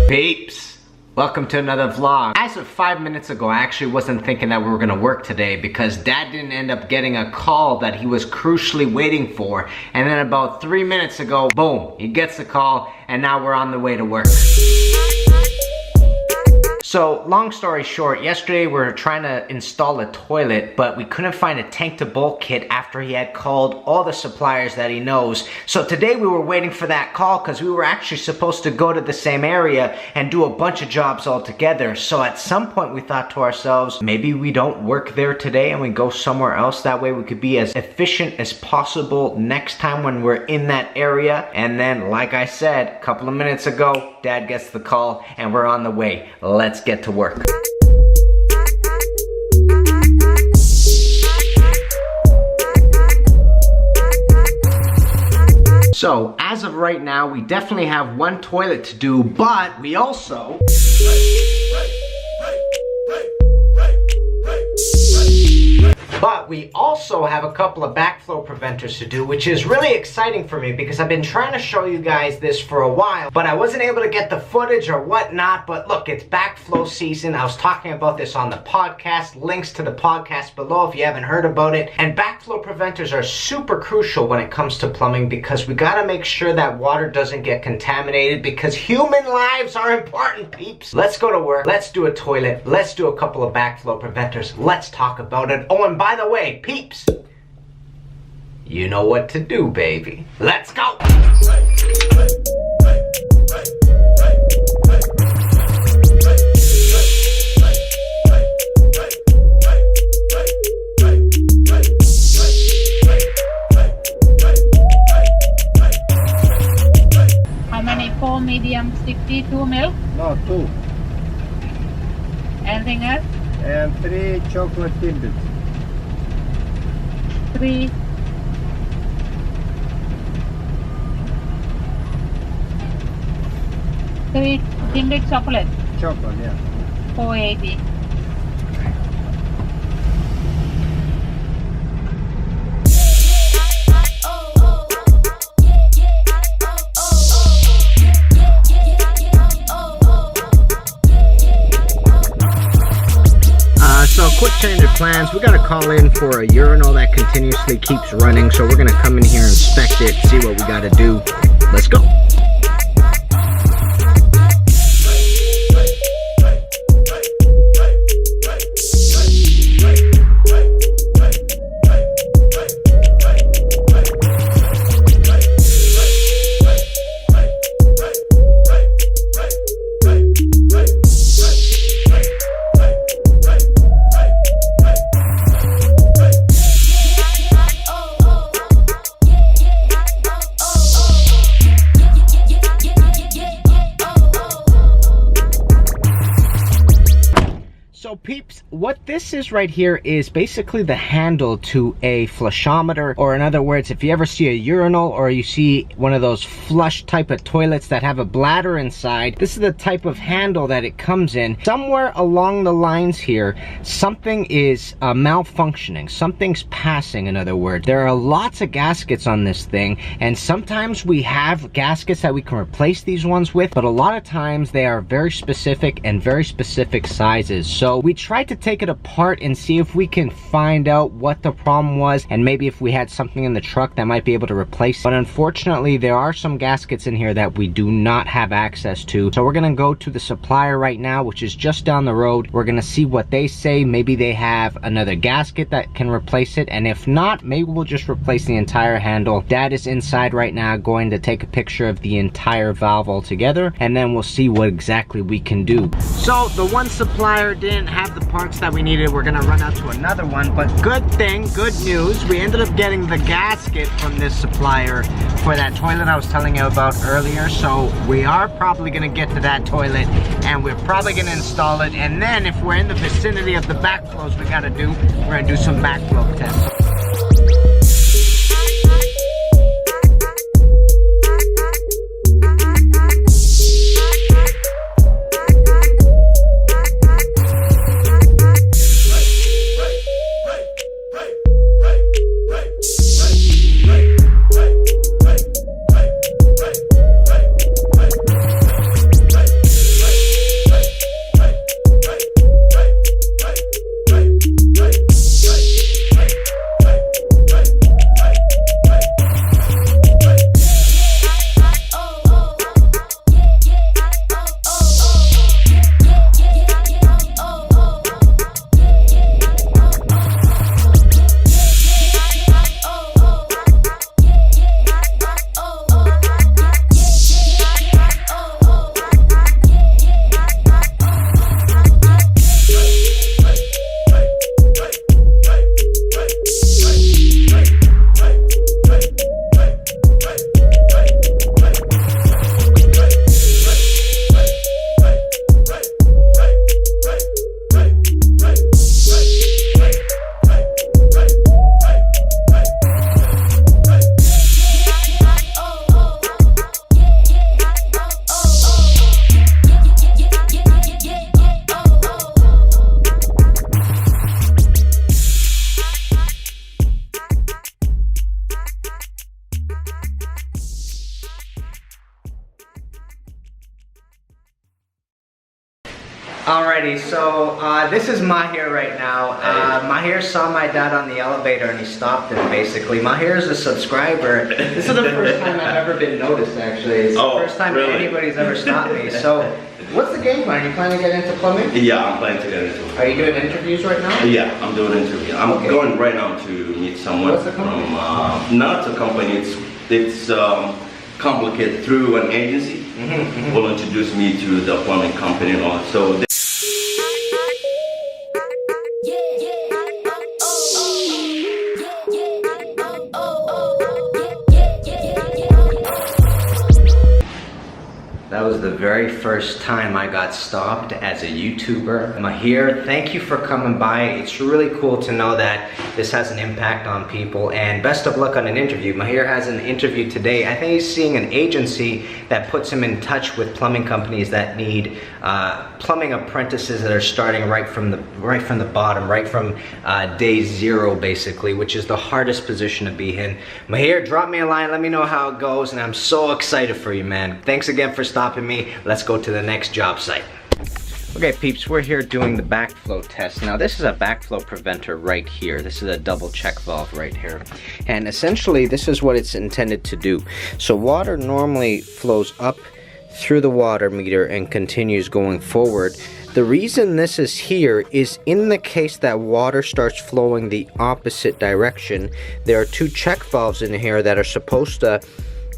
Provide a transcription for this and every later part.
Peeps, welcome to another vlog. As of 5 minutes ago, I actually wasn't thinking that we were gonna work today because Dad didn't end up getting a call that he was crucially waiting for. And then about 3 minutes ago, boom, he gets the call and now we're on the way to work. So, long story short, yesterday we were trying to install a toilet, but we couldn't find a tank to bolt kit after he had called all the suppliers that he knows. So today we were waiting for that call because we were actually supposed to go to the same area and do a bunch of jobs all together. So at some point we thought to ourselves, maybe we don't work there today and we go somewhere else. That way we could be as efficient as possible next time when we're in that area. And then, like I said, a couple of minutes ago, Dad gets the call and we're on the way. Let's get to work. So, as of right now, we definitely have one toilet to do, but we also have a couple of backflow preventers to do, which is really exciting for me because I've been trying to show you guys this for a while, but I wasn't able to get the footage or whatnot. But look, it's backflow season. I was talking about this on the podcast. Links to the podcast below if you haven't heard about it. And backflow preventers are super crucial when it comes to plumbing because we gotta make sure that water doesn't get contaminated because human lives are important, peeps. Let's go to work. Let's do a toilet. Let's do a couple of backflow preventers. Let's talk about it. Oh, and by the way, peeps, you know what to do, baby. Let's go! How many? 4 medium, 62 milk? No, 2. Anything else? And 3 chocolate Timbits. 3. Tinted chocolate. Chocolate, yeah. 480. So quick change of plans. We got to call in for a urinal that continuously keeps running. So we're going to come in here, inspect it, see what we got to do. Let's go. So peeps, what this is right here is basically the handle to a flushometer, or in other words, if you ever see a urinal or you see one of those flush type of toilets that have a bladder inside, this is the type of handle that it comes in. Somewhere along the lines here, something is malfunctioning, something's passing, in other words. There are lots of gaskets on this thing, and sometimes we have gaskets that we can replace these ones with, but a lot of times they are very specific and very specific sizes. So we tried to take it apart and see if we can find out what the problem was and maybe if we had something in the truck that might be able to replace it. But unfortunately, there are some gaskets in here that we do not have access to. So we're gonna go to the supplier right now, which is just down the road. We're gonna see what they say. Maybe they have another gasket that can replace it, and if not, maybe we'll just replace the entire handle. Dad is inside right now going to take a picture of the entire valve altogether, and then we'll see what exactly we can do. So the one supplier didn't have the parts that we needed. We're gonna run out to another one, but good thing, good news, we ended up getting the gasket from this supplier for that toilet I was telling you about earlier. So we are probably gonna get to that toilet and we're probably gonna install it, and then if we're in the vicinity of the backflows we gotta do, we're gonna do some backflow tests. Alrighty, so this is Mahir right now. Mahir saw my dad on the elevator and he stopped him basically. Mahir is a subscriber. This is the first time I've ever been noticed actually. It's the first time anybody's ever stopped me. So, what's the game plan? Are you planning to get into plumbing? Yeah, I'm planning to get into it. Are you doing interviews right now? Yeah, I'm doing interviews. I'm going right now to meet someone. What's the company? From, not a company, it's complicated through an agency. Will introduce me to the plumbing company and all. So that was the very first time I got stopped as a YouTuber. Mahir, thank you for coming by. It's really cool to know that this has an impact on people, and best of luck on an interview. Mahir has an interview today. I think he's seeing an agency that puts him in touch with plumbing companies that need plumbing apprentices that are starting right from the bottom, right from day zero basically, which is the hardest position to be in. Mahir, drop me a line, let me know how it goes, and I'm so excited for you, man. Thanks again for stopping me. Let's go to the next job site. Okay, peeps, we're here doing the backflow test. Now, this is a backflow preventer right here. This is a double check valve right here. And essentially, this is what it's intended to do. So water normally flows up through the water meter and continues going forward. The reason this is here is in the case that water starts flowing the opposite direction, there are two check valves in here that are supposed to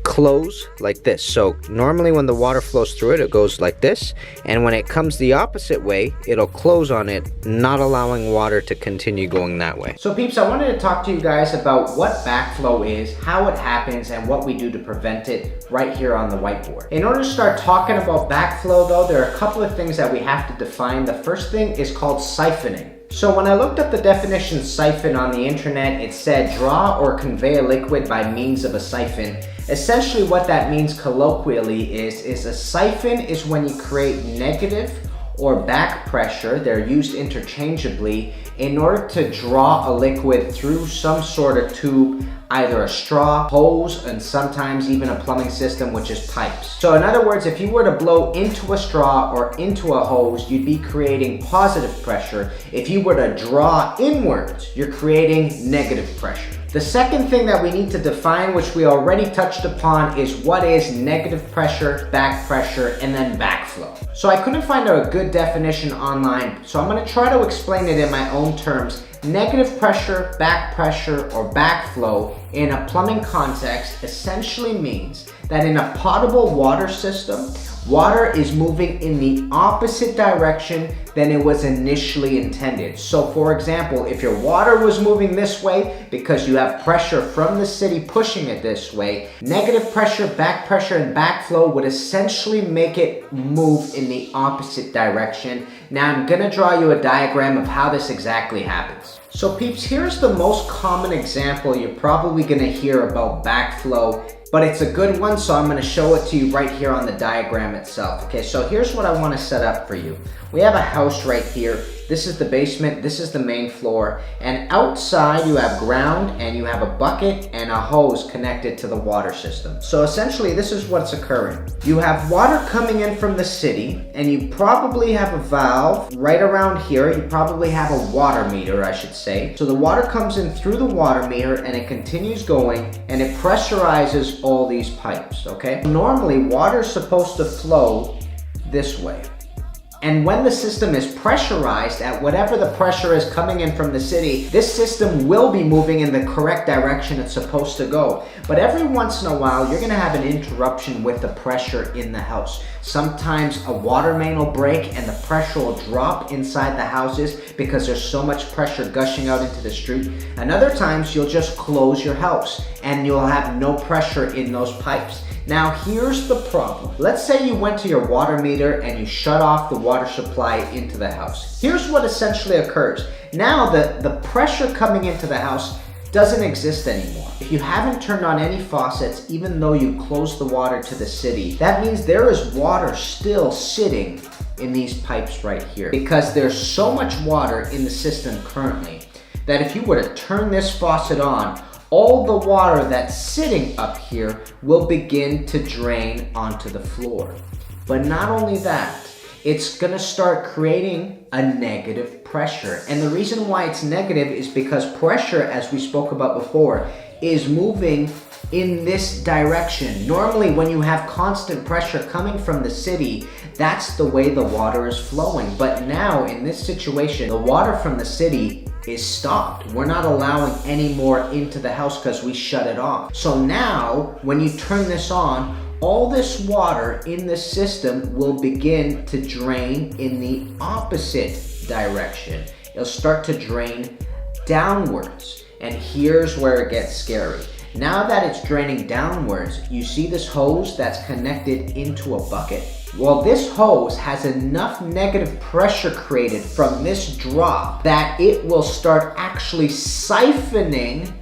close like this. So normally when the water flows through it, it goes like this, and when it comes the opposite way, it'll close on it, not allowing water to continue going that way. So peeps, I wanted to talk to you guys about what backflow is, how it happens, and what we do to prevent it right here on the whiteboard. In order to start talking about backflow though, there are a couple of things that we have to define. The first thing is called siphoning. So when I looked up the definition siphon on the internet, it said draw or convey a liquid by means of a siphon. Essentially what that means colloquially is a siphon is when you create negative or back pressure, they're used interchangeably, in order to draw a liquid through some sort of tube, either a straw, hose, and sometimes even a plumbing system, which is pipes. So in other words, if you were to blow into a straw or into a hose, you'd be creating positive pressure. If you were to draw inwards, you're creating negative pressure. The second thing that we need to define, which we already touched upon, is what is negative pressure, back pressure, and then backflow. So I couldn't find a good definition online, so I'm going to try to explain it in my own terms. Negative pressure, back pressure, or backflow in a plumbing context essentially means that in a potable water system, water is moving in the opposite direction than it was initially intended. So for example, if your water was moving this way because you have pressure from the city pushing it this way, negative pressure, back pressure, and backflow would essentially make it move in the opposite direction. Now I'm gonna draw you a diagram of how this exactly happens. So peeps, here's the most common example you're probably gonna hear about backflow, but it's a good one, so I'm gonna show it to you right here on the diagram itself. Okay, so here's what I wanna set up for you. We have a house right here. This is the basement, this is the main floor, and outside you have ground and you have a bucket and a hose connected to the water system. So essentially this is what's occurring. You have water coming in from the city, and you probably have a valve right around here. You probably have a water meter, I should say. So the water comes in through the water meter and it continues going and it pressurizes all these pipes, okay? Normally water is supposed to flow this way. And when the system is pressurized at whatever the pressure is coming in from the city, this system will be moving in the correct direction it's supposed to go. But every once in a while, you're gonna have an interruption with the pressure in the house. Sometimes a water main will break and the pressure will drop inside the houses because there's so much pressure gushing out into the street. And other times you'll just close your house and you'll have no pressure in those pipes. Now here's the problem. Let's say you went to your water meter and you shut off the water supply into the house. Here's what essentially occurs. Now the pressure coming into the house doesn't exist anymore. If you haven't turned on any faucets, even though you closed the water to the city, that means there is water still sitting in these pipes right here, because there's so much water in the system currently that if you were to turn this faucet on, all the water that's sitting up here will begin to drain onto the floor. But not only that, it's gonna start creating a negative pressure. And the reason why it's negative is because pressure, as we spoke about before, is moving in this direction. Normally when you have constant pressure coming from the city, that's the way the water is flowing. But now in this situation, the water from the city is stopped. We're not allowing any more into the house because we shut it off. So now when you turn this on, all this water in the system will begin to drain in the opposite direction. It'll start to drain downwards. And here's where it gets scary. Now that it's draining downwards, you see this hose that's connected into a bucket? Well, this hose has enough negative pressure created from this drop that it will start actually siphoning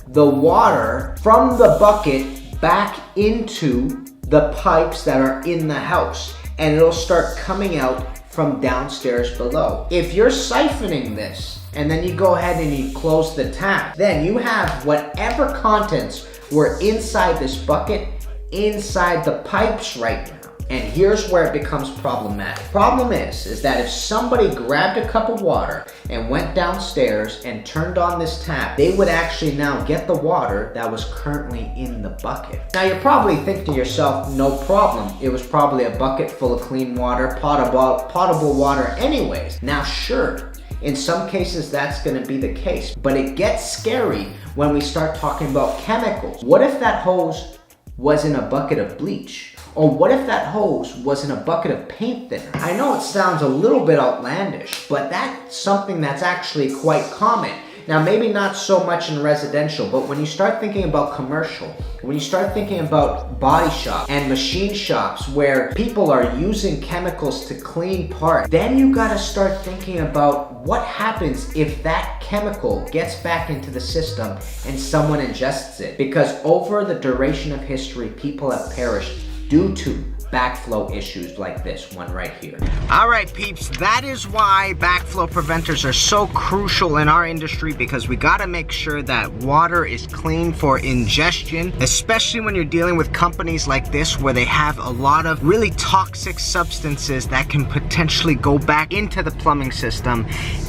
the water from the bucket back into the pipes that are in the house, and it'll start coming out from downstairs below. If you're siphoning this and then you go ahead and you close the tap, then you have whatever contents were inside this bucket inside the pipes right now. And here's where it becomes problematic. Problem is that if somebody grabbed a cup of water and went downstairs and turned on this tap, they would actually now get the water that was currently in the bucket. Now you're probably thinking to yourself, no problem. It was probably a bucket full of clean water, potable water anyways. Now sure, in some cases that's gonna be the case, but it gets scary when we start talking about chemicals. What if that hose was in a bucket of bleach? Or what if that hose was in a bucket of paint thinner? I know it sounds a little bit outlandish, but that's something that's actually quite common. Now, maybe not so much in residential, but when you start thinking about commercial, when you start thinking about body shops and machine shops where people are using chemicals to clean parts, then you gotta start thinking about what happens if that chemical gets back into the system and someone ingests it. Because over the duration of history, people have perished due to backflow issues like this one right here. All right, peeps, that is why backflow preventers are so crucial in our industry, because we gotta make sure that water is clean for ingestion, especially when you're dealing with companies like this where they have a lot of really toxic substances that can potentially go back into the plumbing system,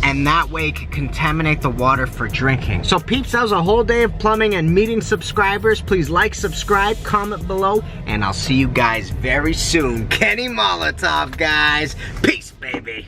and that way it can contaminate the water for drinking. So peeps, that was a whole day of plumbing and meeting subscribers. Please like, subscribe, comment below, and I'll see you guys very soon. Kenny Molotov, guys. Peace, baby.